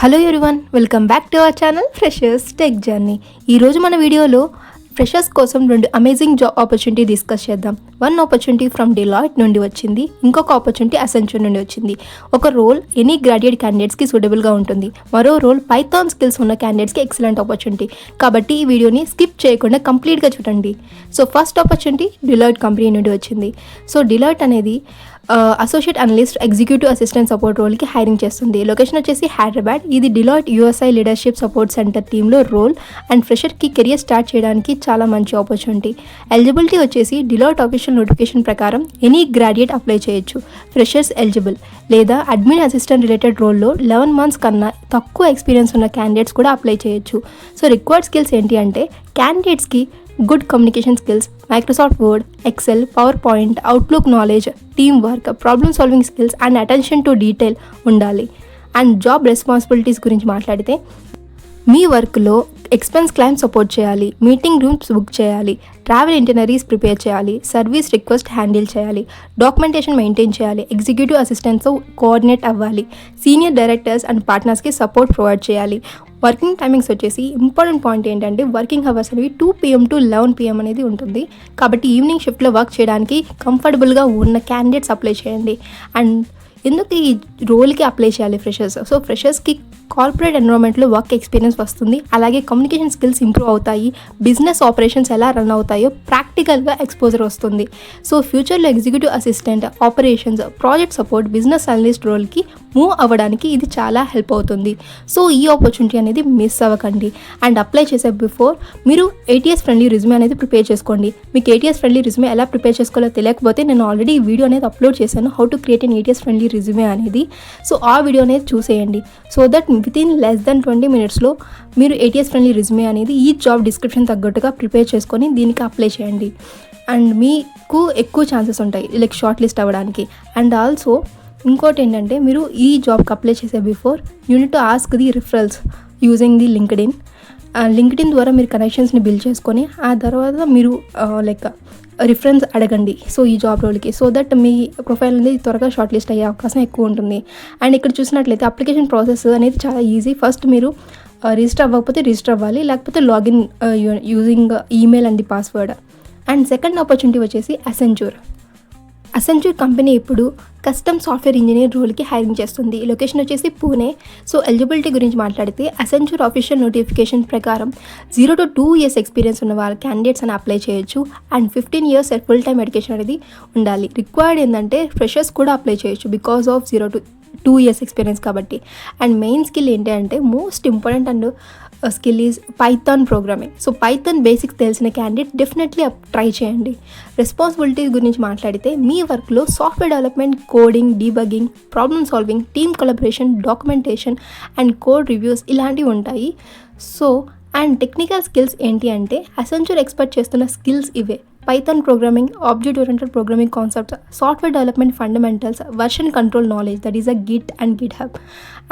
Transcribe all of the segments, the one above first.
Hello everyone, welcome back to our channel freshers tech journey. ఈరోజు మన వీడియోలో freshers కోసం 2 అమేజింగ్ జాబ్ ఆపర్చునిటీ డిస్కస్ చేద్దాం. 1 ఆపర్చునిటీ ఫ్రమ్ డిలాయిట్ నుండి వచ్చింది, ఇంకొక ఆపర్చునిటీ అసెంచర్ నుండి వచ్చింది. ఒక రోల్ ఎనీ గ్రాడ్యుయేట్ క్యాండిడేట్స్కి సూటబుల్గా ఉంటుంది, మరో రోల్ పైథాన్ స్కిల్స్ ఉన్న క్యాండిడేట్స్కి ఎక్సలెంట్ ఆపర్చునిటీ. కాబట్టి ఈ వీడియోని స్కిప్ చేయకుండా కంప్లీట్గా చూడండి. So first opportunity Deloitte company నుండి వచ్చింది. సో డిలాయిట్ అనేది associate analyst executive assistant support రోల్కి హైరింగ్ చేస్తుంది. లొకేషన్ వచ్చేసి హైదరాబాద్. ఇది Deloitte USI leadership support centre టీంలో రోల్ అండ్ ఫ్రెషర్కి కెరియర్ స్టార్ట్ చేయడానికి చాలా మంచి ఆపర్చునిటీ. ఎలిజిబిలిటీ వచ్చేసి డిలాయిట్ ఆఫీషియల్ నోటిఫికేషన్ ప్రకారం ఎనీ గ్రాడ్యుయేట్ అప్లై చేయొచ్చు. ఫ్రెషర్స్ ఎలిజిబుల్ లేదా అడ్మిన్ అసిస్టెంట్ రిలేటెడ్ రోల్లో 11 months కన్నా తక్కువ ఎక్స్పీరియన్స్ ఉన్న క్యాండిడేట్స్ కూడా అప్లై చేయొచ్చు. సో రిక్వైర్డ్ స్కిల్స్ ఏంటి అంటే క్యాండిడేట్స్కి good communication skills, Microsoft Word, Excel, PowerPoint, Outlook knowledge, team work, problem solving skills and attention to detail ఉండాలి. అండ్ జాబ్ రెస్పాన్సిబిలిటీస్ గురించి మాట్లాడితే మీ వర్క్లో ఎక్స్పెన్స్ క్లైమ్ సపోర్ట్ చేయాలి, మీటింగ్ రూమ్స్ బుక్ చేయాలి, ట్రావెల్ ఇంటినరీస్ ప్రిపేర్ చేయాలి, service request handle చేయాలి, documentation maintain చేయాలి, ఎగ్జిక్యూటివ్ అసిస్టెంట్స్తో కోఆర్డినేట్ అవ్వాలి, సీనియర్ డైరెక్టర్స్ అండ్ పార్ట్నర్స్కి సపోర్ట్ ప్రొవైడ్ చేయాలి. వర్కింగ్ టైమింగ్స్ వచ్చేసి ఇంపార్టెంట్ పాయింట్ ఏంటంటే వర్కింగ్ అవర్స్ అనేవి 2 PM to 11 PM అనేది ఉంటుంది. కాబట్టి ఈవినింగ్ షిఫ్ట్లో వర్క్ చేయడానికి కంఫర్టబుల్గా ఉన్న క్యాండిడేట్స్ అప్లై చేయండి. అండ్ ఎందుకు ఈ రోల్కి అప్లై చేయాలి ఫ్రెషర్స్? సో ఫ్రెషర్స్కి కార్పొరేట్ ఎన్విరాన్మెంట్లో వర్క్ ఎక్స్పీరియన్స్ వస్తుంది, అలాగే కమ్యూనికేషన్ స్కిల్స్ ఇంప్రూవ్ అవుతాయి, బిజినెస్ ఆపరేషన్స్ ఎలా రన్ అవుతాయో ప్రాక్టికల్గా ఎక్స్పోజర్ వస్తుంది. సో ఫ్యూచర్లో executive assistant, operations, project support, business analyst రోల్కి మూవ్ అవ్వడానికి ఇది చాలా హెల్ప్ అవుతుంది. సో ఈ ఆపర్చునిటీ అనేది మిస్ అవ్వకండి. అండ్ అప్లై చేసే బిఫోర్ మీరు ATS ఫ్రెండ్లీ రిజ్యూమే అనేది ప్రిపేర్ చేసుకోండి. మీకు ATS ఫ్రెండ్లీ రిజ్యూమే ఎలా ప్రిపేర్ చేసుకోవాలో తెలియకపోతే నేను ఆల్రెడీ ఈ వీడియో అనేది అప్లోడ్ చేశాను, how to create N ATS friendly resume అనేది. సో ఆ వీడియో అనేది చూసేయండి. So that within less than 20 minutesలో మీరు ATS ఫ్రెండ్లీ రిజ్యూమే అనేది ఈ జాబ్ డిస్క్రిప్షన్ తగ్గట్టుగా ప్రిపేర్ చేసుకొని దీనికి అప్లై చేయండి. అండ్ మీకు ఎక్కువ ఛాన్సెస్ ఉంటాయి లైక్ షార్ట్ లిస్ట్ అవ్వడానికి. అండ్ ఆల్సో ఇంకోటి ఏంటంటే మీరు ఈ జాబ్కి అప్లై చేసే before you need to ask the referrals using the LinkedIn ద్వారా మీరు కనెక్షన్స్ని బిల్డ్ చేసుకొని ఆ తర్వాత మీరు లైక్ రిఫరెన్స్ అడగండి. సో ఈ జాబ్ రోల్కి, సో దట్ మీ ప్రొఫైల్ అనేది త్వరగా షార్ట్ లిస్ట్ అయ్యే అవకాశం ఎక్కువ ఉంటుంది. అండ్ ఇక్కడ చూసినట్లయితే అప్లికేషన్ ప్రాసెస్ అనేది చాలా ఈజీ. ఫస్ట్ మీరు రిజిస్టర్ అవ్వకపోతే రిజిస్టర్ అవ్వాలి, లేకపోతే login using email and the password. And second opportunity వచ్చేసి అసెంచర్ కంపెనీ ఇప్పుడు కస్టమ్ సాఫ్ట్వేర్ ఇంజనీర్ రోల్కి హైరింగ్ చేస్తుంది. లొకేషన్ వచ్చేసి పూణే. సో ఎలిజిబిలిటీ గురించి మాట్లాడితే అసెంచర్ ఆఫీషియల్ నోటిఫికేషన్ ప్రకారం 0 to 2 years ఎక్స్పీరియన్స్ ఉన్న వాళ్ళ క్యాండిడేట్స్ అని అప్లై చేయొచ్చు. And 15 years full time education అనేది ఉండాలి. రిక్వైర్డ్ ఏంటంటే ఫ్రెషర్స్ కూడా అప్లై చేయొచ్చు because of 0 to 2 years experience కాబట్టి. అండ్ మెయిన్ స్కిల్ ఏంటి అంటే most important and skill is Python programming. So Python basics తెలిసిన క్యాండిడేట్ డెఫినెట్లీ ట్రై చేయండి. రెస్పాన్సిబిలిటీస్ గురించి మాట్లాడితే మీ వర్క్లో software development, coding, debugging, problem solving, team collaboration, documentation and code reviews ఇలాంటివి ఉంటాయి. సో అండ్ టెక్నికల్ స్కిల్స్ ఏంటి అంటే అసెంచర్ ఎక్స్పర్ట్ చేస్తున్న స్కిల్స్ ఇవే: Python programming, object oriented programming concepts, software development fundamentals, version control knowledge that is a git and GitHub,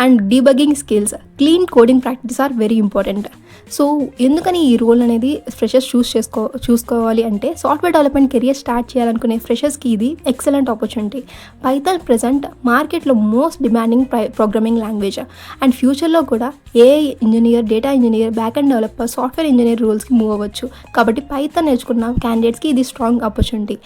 and debugging skills, clean coding practice are very important. So ఎందుకని ఈ role అనేది freshers చూసుకోవాలి అంటే software development career start చేయాలనుకునే ఫ్రెషర్స్కి ఇది excellent opportunity. Python present మార్కెట్లో most demanding programming language. And ఫ్యూచర్లో కూడా AI engineer, data engineer, backend developer, software engineer రోల్స్కి మూవ్ అవ్వచ్చు. కాబట్టి పైథాన్ నేర్చుకున్న క్యాండిడేట్స్కి ఇది strong opportunity.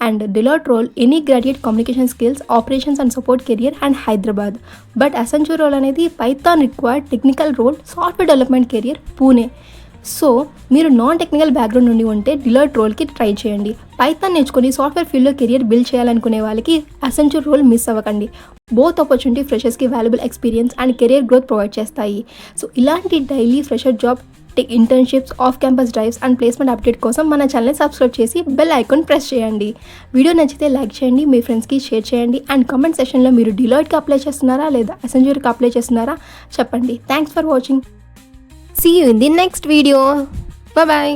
And Deloitte role any graduate communication skills, operations and support career and Hyderabad. But Accenture role అనేది Python required technical role, software development career Pune. So మీరు non technical background నుండి ఉంటే డిలాయిట్ రోల్కి ట్రై చేయండి. Python నేర్చుకొని software ఫీల్డ్లో career build చేయాలనుకునే వాళ్ళకి అసెంచర్ రోల్ మిస్ అవ్వకండి. బోత్ ఆపర్చునిటీ ఫ్రెషర్స్కి valuable experience and career growth provide చేస్తాయి. సో ఇలాంటి daily fresher job, internships, off campus drives and placement update కోసం మన ఛానల్ని సబ్స్క్రైబ్ చేసి బెల్ ఐకాన్ ప్రెస్ చేయండి. వీడియో నచ్చితే లైక్ చేయండి, మీ ఫ్రెండ్స్కి షేర్ చేయండి. అండ్ కామెంట్ సెక్షన్లో మీరు డిలాయిట్కి అప్లై చేస్తున్నారా లేదా అసెంచర్కి అప్లై చేస్తున్నారా చెప్పండి. Thanks for watching. See you in the next video. Bye bye.